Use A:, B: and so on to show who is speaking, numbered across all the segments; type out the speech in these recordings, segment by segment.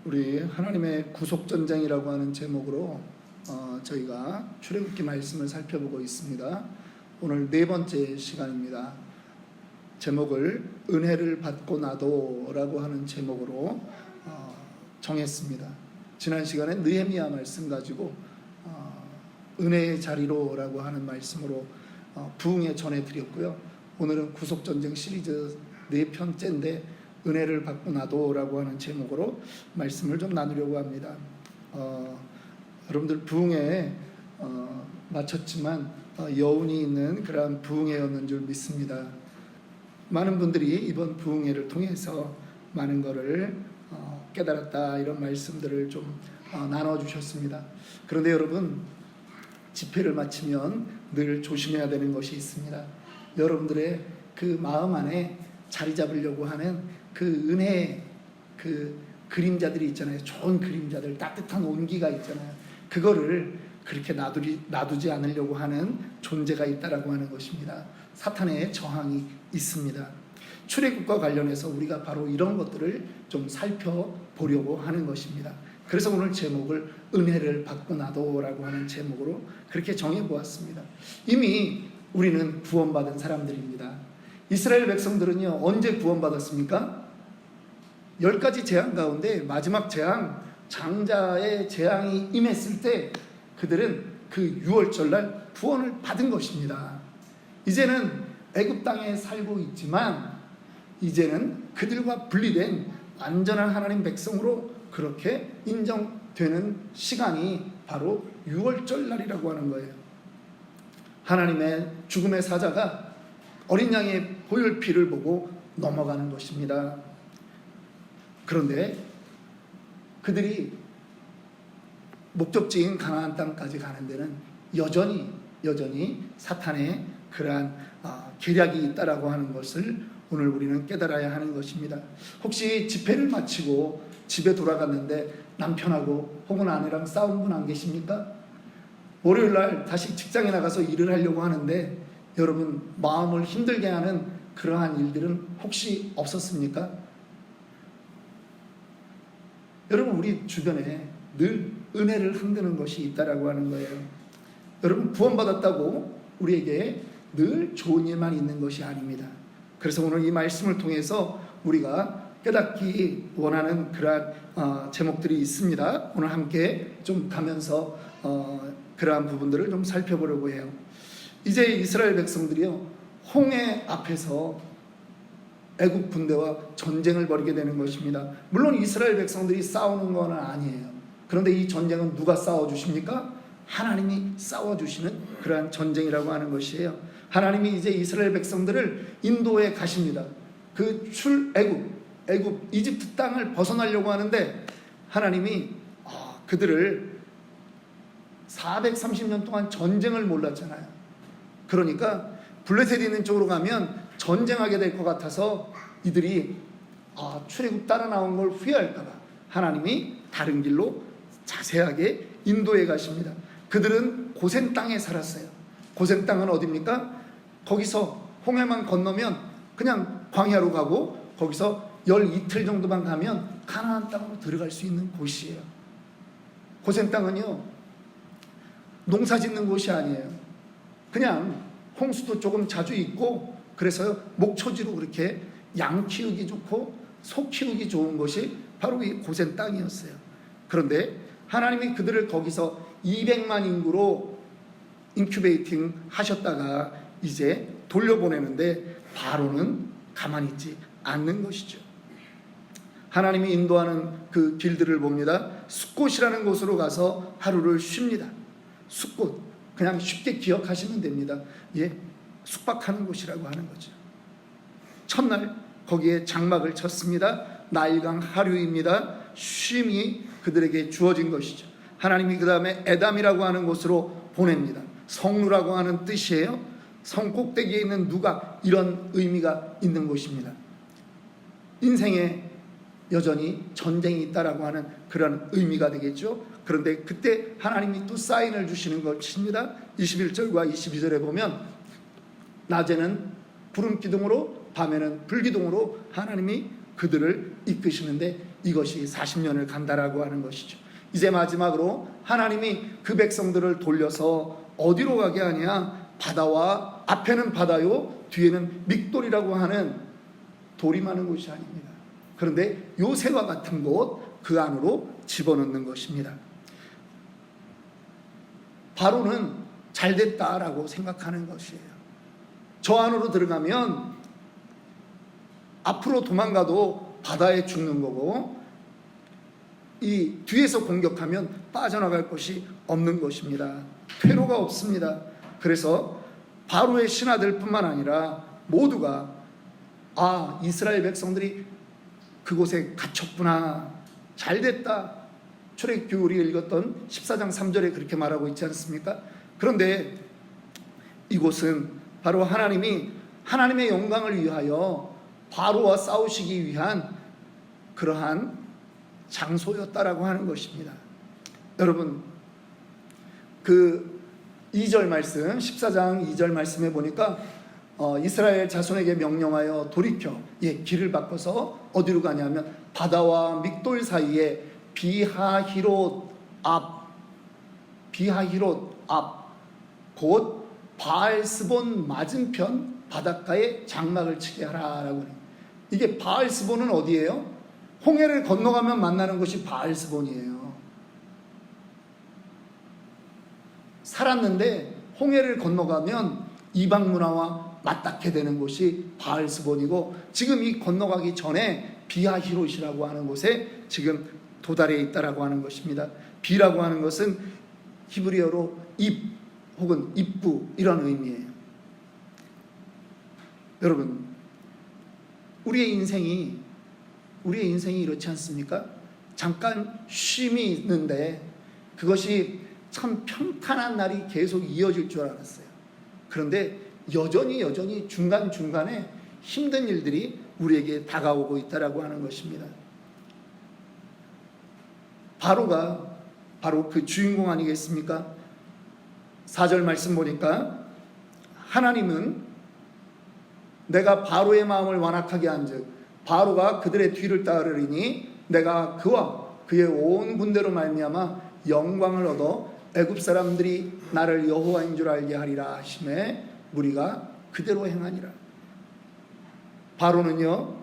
A: 우리 하나님의 구속전쟁이라고 하는 제목으로 저희가 출애굽기 말씀을 살펴보고 있습니다. 오늘 네 번째 시간입니다. 제목을 은혜를 받고 나도라고 하는 제목으로 정했습니다. 지난 시간에 느헤미야 말씀 가지고 은혜의 자리로라고 하는 말씀으로 부흥에 전해드렸고요. 오늘은 구속전쟁 시리즈 네 편째인데 은혜를 받고 나도라고 하는 제목으로 말씀을 좀 나누려고 합니다. 여러분들 부흥에 마쳤지만 여운이 있는 그러한 부흥회였는 줄 믿습니다. 많은 분들이 이번 부흥회를 통해서 많은 것을 깨달았다 이런 말씀들을 좀 나눠주셨습니다. 그런데 여러분, 집회를 마치면 늘 조심해야 되는 것이 있습니다. 여러분들의 그 마음 안에 자리 잡으려고 하는 그 은혜의 그 그림자들이 있잖아요. 좋은 그림자들, 따뜻한 온기가 있잖아요. 그거를 그렇게 놔두지 않으려고 하는 존재가 있다라고 하는 것입니다. 사탄의 저항이 있습니다. 출애굽과 관련해서 우리가 바로 이런 것들을 좀 살펴보려고 하는 것입니다. 그래서 오늘 제목을 은혜를 받고 나도라고 하는 제목으로 그렇게 정해보았습니다. 이미 우리는 구원받은 사람들입니다. 이스라엘 백성들은요, 언제 구원받았습니까? 10가지 재앙 가운데 마지막 재앙, 장자의 재앙이 임했을 때 그들은 그 6월절날 구원을 받은 것입니다. 이제는 애굽 땅에 살고 있지만 이제는 그들과 분리된 완전한 하나님 백성으로 그렇게 인정되는 시간이 바로 6월절날이라고 하는 거예요. 하나님의 죽음의 사자가 어린 양의 보혈피를 보고 넘어가는 것입니다. 그런데 그들이 목적지인 가나안 땅까지 가는 데는 여전히 사탄의 그러한 계략이 있다라고 하는 것을 오늘 우리는 깨달아야 하는 것입니다. 혹시 집회를 마치고 집에 돌아갔는데 남편하고 혹은 아내랑 싸운 분 안 계십니까? 월요일날 다시 직장에 나가서 일을 하려고 하는데 여러분 마음을 힘들게 하는 그러한 일들은 혹시 없었습니까? 여러분 우리 주변에 늘 은혜를 흔드는 것이 있다라고 하는 거예요. 여러분 구원받았다고 우리에게 늘 좋은 일만 있는 것이 아닙니다. 그래서 오늘 이 말씀을 통해서 우리가 깨닫기 원하는 그러한 제목들이 있습니다. 오늘 함께 좀 가면서 그러한 부분들을 좀 살펴보려고 해요. 이제 이스라엘 백성들이요, 홍해 앞에서 애국 군대와 전쟁을 벌이게 되는 것입니다. 물론 이스라엘 백성들이 싸우는 건 아니에요. 그런데 이 전쟁은 누가 싸워주십니까? 하나님이 싸워주시는 그러한 전쟁이라고 하는 것이에요. 하나님이 이제 이스라엘 백성들을 인도에 가십니다. 그 애굽 이집트 땅을 벗어나려고 하는데 하나님이 그들을 430년 동안 전쟁을 몰랐잖아요. 그러니까 블레셋 있는 쪽으로 가면 전쟁하게 될 것 같아서 이들이 출애굽 따라 나온 걸 후회할까 봐 하나님이 다른 길로 자세하게 인도해 가십니다. 그들은 고센 땅에 살았어요. 고센 땅은 어디입니까? 거기서 홍해만 건너면 그냥 광야로 가고 거기서 열 이틀 정도만 가면 가나안 땅으로 들어갈 수 있는 곳이에요. 고센 땅은요, 농사 짓는 곳이 아니에요. 그냥 홍수도 조금 자주 있고 그래서 목초지로 그렇게 양 키우기 좋고 소 키우기 좋은 곳이 바로 이 고센 땅이었어요. 그런데 하나님이 그들을 거기서 200만 인구로 인큐베이팅 하셨다가 이제 돌려보내는데 바로는 가만히 있지 않는 것이죠. 하나님이 인도하는 그 길들을 봅니다. 숫곳이라는 곳으로 가서 하루를 쉽니다. 숫곳, 그냥 쉽게 기억하시면 됩니다. 숙박하는 곳이라고 하는 거죠. 첫날 거기에 장막을 쳤습니다. 나일강 하류입니다. 쉼이 그들에게 주어진 것이죠. 하나님이 그 다음에 에담이라고 하는 곳으로 보냅니다. 성루라고 하는 뜻이에요. 성 꼭대기에 있는 누각, 이런 의미가 있는 곳입니다. 인생에 여전히 전쟁이 있다라고 하는 그런 의미가 되겠죠. 그런데 그때 하나님이 또 사인을 주시는 것입니다. 21절과 22절에 보면 낮에는 구름 기둥으로 밤에는 불기둥으로 하나님이 그들을 이끄시는데 이것이 40년을 간다라고 하는 것이죠. 이제 마지막으로 하나님이 그 백성들을 돌려서 어디로 가게 하냐? 바다와 앞에는 바다요 뒤에는 믹돌이라고 하는 돌이 많은 곳이 아닙니다. 그런데 요새와 같은 곳 그 안으로 집어넣는 것입니다. 바로는 잘됐다라고 생각하는 것이에요. 저 안으로 들어가면 앞으로 도망가도 바다에 죽는 거고 이 뒤에서 공격하면 빠져나갈 곳이 없는 것입니다. 퇴로가 없습니다. 그래서 바로의 신하들뿐만 아니라 모두가 이스라엘 백성들이 그곳에 갇혔구나, 잘됐다. 출애굽기 우리 읽었던 14장 3절에 그렇게 말하고 있지 않습니까? 그런데 이곳은 바로 하나님이 하나님의 영광을 위하여 바로와 싸우시기 위한 그러한 장소였다라고 하는 것입니다. 여러분, 그 2절 말씀, 14장 2절 말씀에 보니까 이스라엘 자손에게 명령하여 돌이켜 길을 바꿔서 어디로 가냐면 바다와 믹돌 사이에 비하히롯 앞 곧 바알스본 맞은편 바닷가에 장막을 치게 하라라고 해요. 이게 바알스본은 어디예요? 홍해를 건너가면 만나는 곳이 바알스본이에요. 살았는데 홍해를 건너가면 이방 문화와 맞닿게 되는 곳이 바알스본이고, 지금 이 건너가기 전에 비하히롯이라고 하는 곳에 지금 도달해 있다라고 하는 것입니다. 비라고 하는 것은 히브리어로 입 혹은 입부 이런 의미예요. 여러분, 우리의 인생이 이렇지 않습니까? 잠깐 쉼이 있는데 그것이 참 평탄한 날이 계속 이어질 줄 알았어요. 그런데 여전히 중간중간에 힘든 일들이 우리에게 다가오고 있다라고 하는 것입니다. 바로가 바로 그 주인공 아니겠습니까? 4절 말씀 보니까 하나님은 내가 바로의 마음을 완악하게 한즉 바로가 그들의 뒤를 따르리니 내가 그와 그의 온 군대로 말미암아 영광을 얻어 애굽 사람들이 나를 여호와인 줄 알게 하리라 하심에 무리가 그대로 행하니라. 바로는요,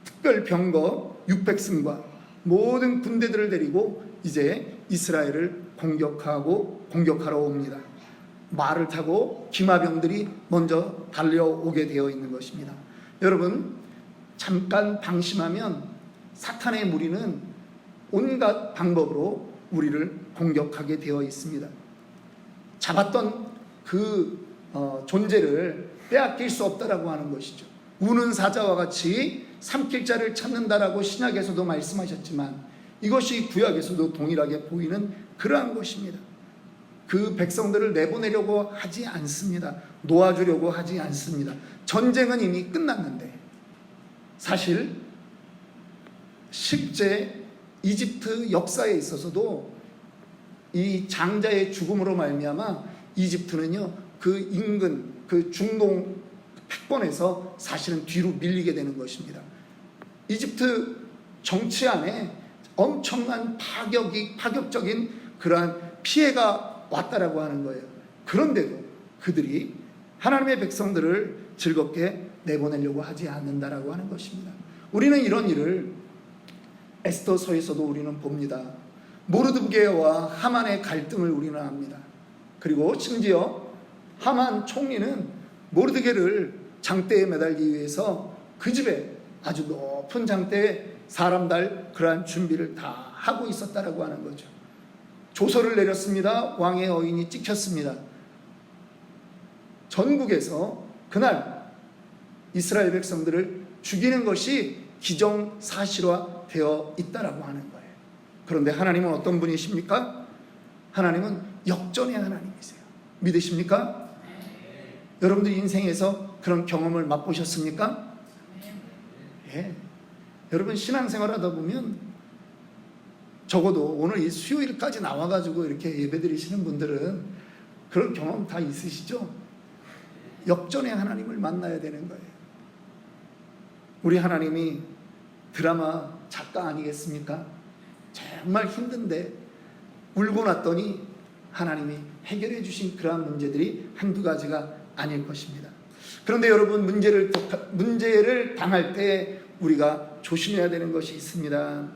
A: 특별 병거 600승과 모든 군대들을 데리고 이제 이스라엘을 공격하러 옵니다. 말을 타고 기마병들이 먼저 달려오게 되어 있는 것입니다. 여러분, 잠깐 방심하면 사탄의 무리는 온갖 방법으로 우리를 공격하게 되어 있습니다. 잡았던 그 존재를 빼앗길 수 없다라고 하는 것이죠. 우는 사자와 같이 삼킬 자를 찾는다라고 신약에서도 말씀하셨지만 이것이 구약에서도 동일하게 보이는 그러한 것입니다. 그 백성들을 내보내려고 하지 않습니다. 놓아주려고 하지 않습니다. 전쟁은 이미 끝났는데, 사실 실제 이집트 역사에 있어서도 이 장자의 죽음으로 말미암아 이집트는요, 그 인근 그 중동 패권에서 사실은 뒤로 밀리게 되는 것입니다. 이집트 정치 안에 엄청난 파격적인 그러한 피해가 왔다라고 하는 거예요. 그런데도 그들이 하나님의 백성들을 즐겁게 내보내려고 하지 않는다라고 하는 것입니다. 우리는 이런 일을 에스더서에서도 우리는 봅니다. 모르드게와 하만의 갈등을 우리는 압니다. 그리고 심지어 하만 총리는 모르드게를 장대에 매달기 위해서 그 집에 아주 높은 장대에 사람 달 그러한 준비를 다 하고 있었다라고 하는 거죠. 조서를 내렸습니다. 왕의 어인이 찍혔습니다. 전국에서 그날 이스라엘 백성들을 죽이는 것이 기정사실화 되어 있다라고 하는 거예요. 그런데 하나님은 어떤 분이십니까? 하나님은 역전의 하나님이세요. 믿으십니까? 여러분들 인생에서 그런 경험을 맛보셨습니까? 예. 여러분 신앙생활 하다 보면 적어도 오늘 이 수요일까지 나와가지고 이렇게 예배드리시는 분들은 그런 경험 다 있으시죠? 역전의 하나님을 만나야 되는 거예요. 우리 하나님이 드라마 작가 아니겠습니까? 정말 힘든데 울고 났더니 하나님이 해결해 주신 그러한 문제들이 한두 가지가 아닐 것입니다. 그런데 여러분, 문제를 당할 때 우리가 조심해야 되는 것이 있습니다.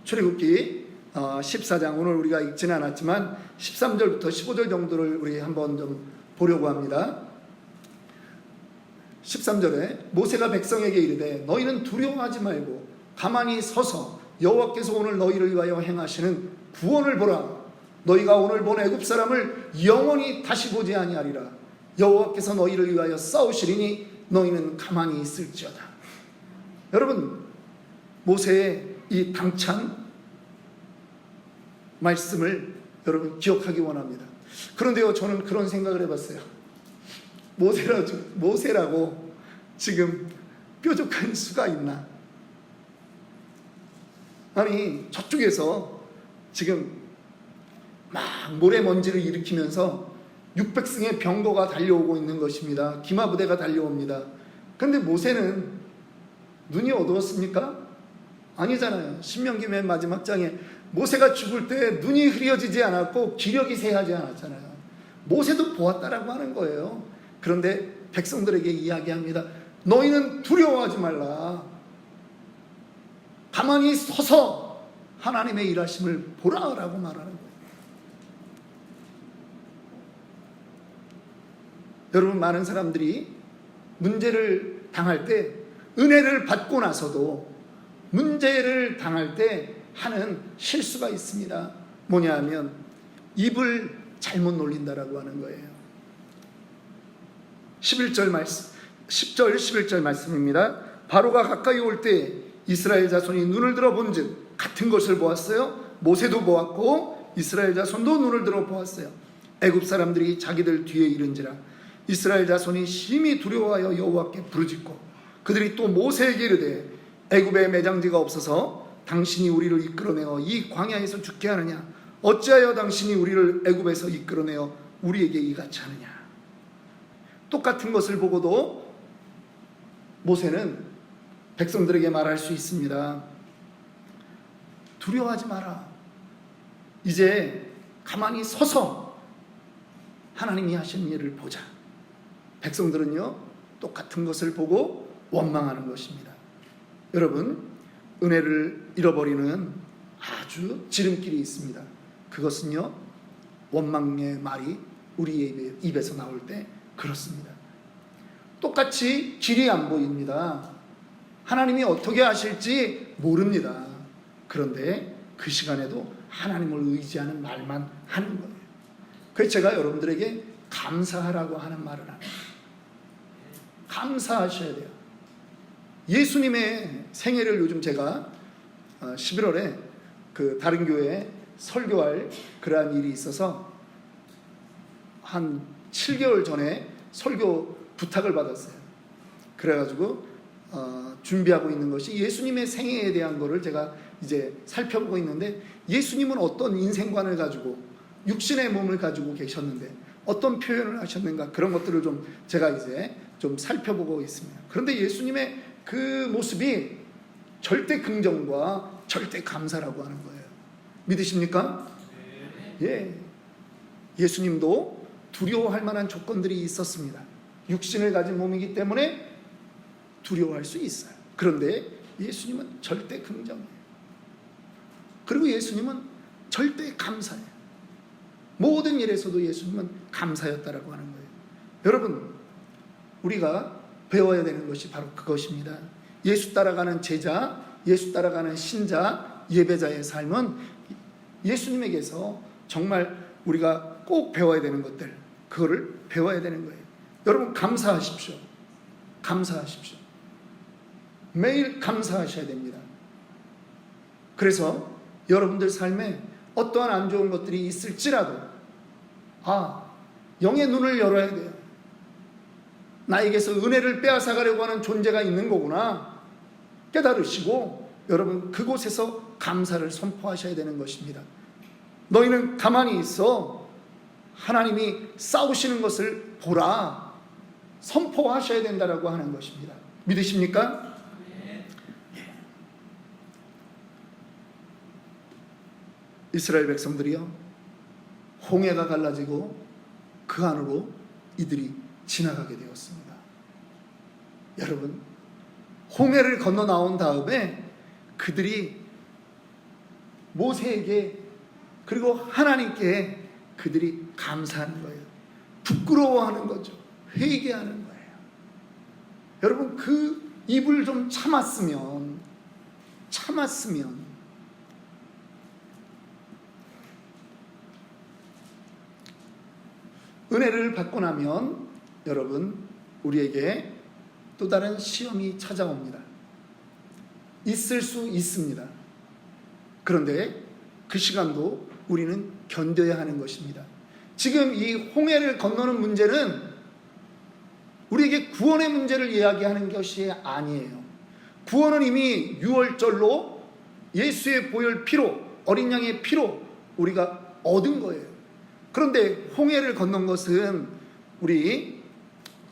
A: 출애굽기 14장, 오늘 우리가 읽지는 않았지만 13절부터 15절 정도를 우리 한번 좀 보려고 합니다. 13절에 모세가 백성에게 이르되 너희는 두려워하지 말고 가만히 서서 여호와께서 오늘 너희를 위하여 행하시는 구원을 보라. 너희가 오늘 본 애굽 사람을 영원히 다시 보지 아니하리라. 여호와께서 너희를 위하여 싸우시리니 너희는 가만히 있을지어다. 여러분, 모세의 이 당찬 말씀을 여러분 기억하기 원합니다. 그런데요, 저는 그런 생각을 해봤어요. 모세라고 지금 뾰족한 수가 있나? 아니, 저쪽에서 지금 막 모래먼지를 일으키면서 600승의 병거가 달려오고 있는 것입니다. 기마부대가 달려옵니다. 그런데 모세는 눈이 어두웠습니까? 아니잖아요. 신명기 맨 마지막 장에 모세가 죽을 때 눈이 흐려지지 않았고 기력이 쇠하지 않았잖아요. 모세도 보았다라고 하는 거예요. 그런데 백성들에게 이야기합니다. 너희는 두려워하지 말라. 가만히 서서 하나님의 일하심을 보라라고 말하는 거예요. 여러분, 많은 사람들이 문제를 당할 때, 은혜를 받고 나서도 문제를 당할 때 하는 실수가 있습니다. 뭐냐 하면 입을 잘못 놀린다라고 하는 거예요. 10절 11절 말씀입니다. 바로가 가까이 올 때 이스라엘 자손이 눈을 들어 본즉 같은 것을 보았어요. 모세도 보았고 이스라엘 자손도 눈을 들어 보았어요. 애굽 사람들이 자기들 뒤에 이른지라. 이스라엘 자손이 심히 두려워하여 여호와께 부르짖고 그들이 또 모세에게 이르되 애굽에 매장지가 없어서 당신이 우리를 이끌어내어 이 광야에서 죽게 하느냐? 어찌하여 당신이 우리를 애굽에서 이끌어내어 우리에게 이같이 하느냐? 똑같은 것을 보고도 모세는 백성들에게 말할 수 있습니다. 두려워하지 마라. 이제 가만히 서서 하나님이 하시는 일을 보자. 백성들은요, 똑같은 것을 보고 원망하는 것입니다. 여러분, 은혜를 잃어버리는 아주 지름길이 있습니다. 그것은요, 원망의 말이 우리의 입에서 나올 때 그렇습니다. 똑같이 길이 안 보입니다. 하나님이 어떻게 하실지 모릅니다. 그런데 그 시간에도 하나님을 의지하는 말만 하는 거예요. 그래서 제가 여러분들에게 감사하라고 하는 말을 합니다. 감사하셔야 돼요. 예수님의 생애를 요즘 제가 11월에 그 다른 교회에 설교할 그러한 일이 있어서 한 7개월 전에 설교 부탁을 받았어요. 그래가지고 준비하고 있는 것이 예수님의 생애에 대한 거를 제가 이제 살펴보고 있는데, 예수님은 어떤 인생관을 가지고 육신의 몸을 가지고 계셨는데 어떤 표현을 하셨는가, 그런 것들을 좀 제가 이제 좀 살펴보고 있습니다. 그런데 예수님의 그 모습이 절대 긍정과 절대 감사라고 하는 거예요. 믿으십니까? 예. 예수님도 두려워할 만한 조건들이 있었습니다. 육신을 가진 몸이기 때문에 두려워할 수 있어요. 그런데 예수님은 절대 긍정이에요. 그리고 예수님은 절대 감사해요. 모든 일에서도 예수님은 감사였다라고 하는 거예요. 여러분, 우리가 배워야 되는 것이 바로 그것입니다. 예수 따라가는 제자, 예수 따라가는 신자, 예배자의 삶은 예수님에게서 정말 우리가 꼭 배워야 되는 것들, 그거를 배워야 되는 거예요. 여러분, 감사하십시오. 감사하십시오. 매일 감사하셔야 됩니다. 그래서 여러분들 삶에 어떠한 안 좋은 것들이 있을지라도 영의 눈을 열어야 돼요. 나에게서 은혜를 빼앗아가려고 하는 존재가 있는 거구나 깨달으시고 여러분 그곳에서 감사를 선포하셔야 되는 것입니다. 너희는 가만히 있어 하나님이 싸우시는 것을 보라, 선포하셔야 된다라고 하는 것입니다. 믿으십니까? 이스라엘 백성들이요, 홍해가 갈라지고 그 안으로 이들이 지나가게 되었습니다. 여러분, 홍해를 건너 나온 다음에 그들이 모세에게 그리고 하나님께 그들이 감사하는 거예요. 부끄러워하는 거죠. 회개하는 거예요. 여러분, 그 입을 좀 참았으면 은혜를 받고 나면 여러분, 우리에게 또 다른 시험이 찾아옵니다. 있을 수 있습니다. 그런데 그 시간도 우리는 견뎌야 하는 것입니다. 지금 이 홍해를 건너는 문제는 우리에게 구원의 문제를 이야기하는 것이 아니에요. 구원은 이미 유월절로 예수의 보혈 피로, 어린 양의 피로 우리가 얻은 거예요. 그런데 홍해를 건넌 것은 우리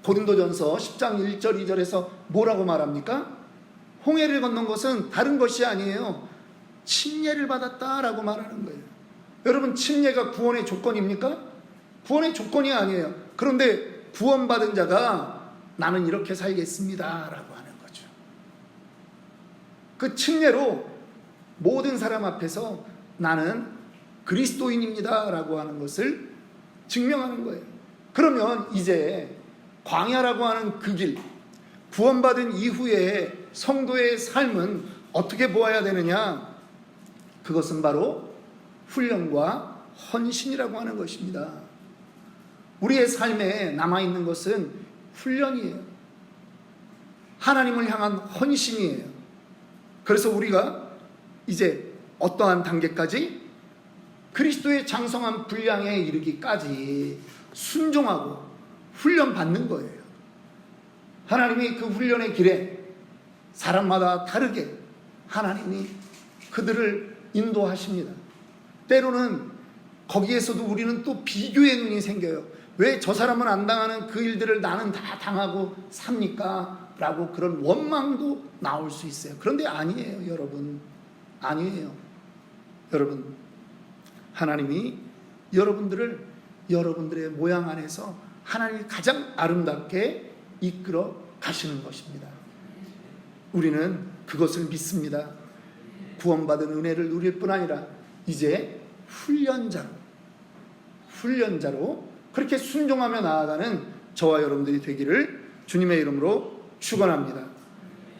A: 고린도전서 10장 1절 2절에서 뭐라고 말합니까? 홍해를 건넌 것은 다른 것이 아니에요. 침례를 받았다라고 말하는 거예요. 여러분, 침례가 구원의 조건입니까? 구원의 조건이 아니에요. 그런데 구원받은 자가 나는 이렇게 살겠습니다 라고 하는 거죠. 그 침례로 모든 사람 앞에서 나는 그리스도인입니다 라고 하는 것을 증명하는 거예요. 그러면 이제 광야라고 하는 그 길, 구원받은 이후에 성도의 삶은 어떻게 보아야 되느냐? 그것은 바로 훈련과 헌신이라고 하는 것입니다. 우리의 삶에 남아있는 것은 훈련이에요. 하나님을 향한 헌신이에요. 그래서 우리가 이제 어떠한 단계까지? 그리스도의 장성한 분량에 이르기까지 순종하고 훈련받는 거예요. 하나님이 그 훈련의 길에 사람마다 다르게 하나님이 그들을 인도하십니다. 때로는 거기에서도 우리는 또 비교의 눈이 생겨요. 왜 저 사람은 안 당하는 그 일들을 나는 다 당하고 삽니까? 라고 그런 원망도 나올 수 있어요. 그런데 아니에요, 여러분. 아니에요. 여러분, 하나님이 여러분들을 여러분들의 모양 안에서 하나님이 가장 아름답게 이끌어 가시는 것입니다. 우리는 그것을 믿습니다. 구원받은 은혜를 누릴 뿐 아니라 이제 훈련자로 그렇게 순종하며 나아가는 저와 여러분들이 되기를 주님의 이름으로 축원합니다.